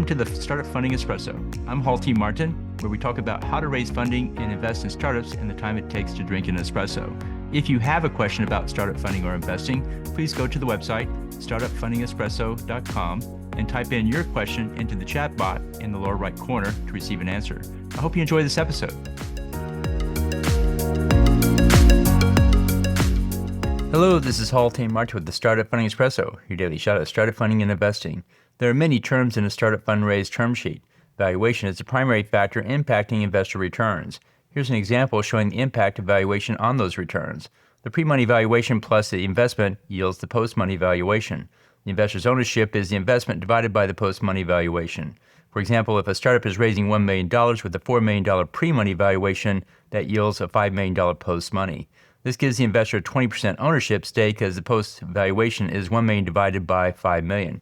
Welcome to the Startup Funding Espresso. I'm Hall T. Martin, where we talk about how to raise funding and invest in startups and the time it takes to drink an espresso. If you have a question about startup funding or investing, please go to the website, startupfundingespresso.com, and type in your question into the chat bot in the lower right corner to receive an answer. I hope you enjoy this episode. Hello, this is Hall T. Martin with the Startup Funding Espresso, your daily shot at startup funding and investing. There are many terms in a startup fundraise term sheet. Valuation is the primary factor impacting investor returns. Here's an example showing the impact of valuation on those returns. The pre-money valuation plus the investment yields the post-money valuation. The investor's ownership is the investment divided by the post-money valuation. For example, if a startup is raising $1 million with a $4 million pre-money valuation, that yields a $5 million post-money. This gives the investor a 20% ownership stake as the post-valuation is $1 million divided by $5 million.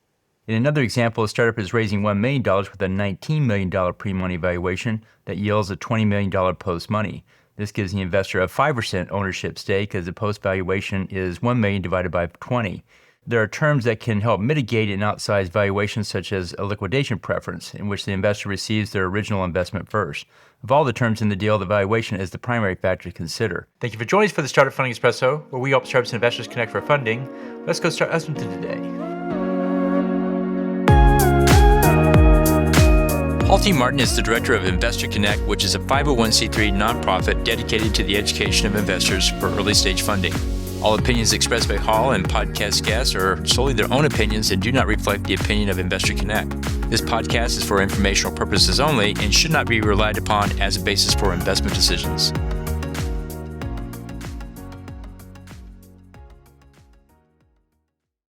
In another example, a startup is raising $1 million with a $19 million pre-money valuation that yields a $20 million post-money. This gives the investor a 5% ownership stake as the post-valuation is $1 million divided by 20. There are terms that can help mitigate an outsized valuation, such as a liquidation preference, in which the investor receives their original investment first. Of all the terms in the deal, the valuation is the primary factor to consider. Thank you for joining us for the Startup Funding Espresso, where we help startups and investors connect for funding. Let's go start listening to today. Hall T. Martin is the director of Investor Connect, which is a 501c3 nonprofit dedicated to the education of investors for early-stage funding. All opinions expressed by Hall and podcast guests are solely their own opinions and do not reflect the opinion of Investor Connect. This podcast is for informational purposes only and should not be relied upon as a basis for investment decisions.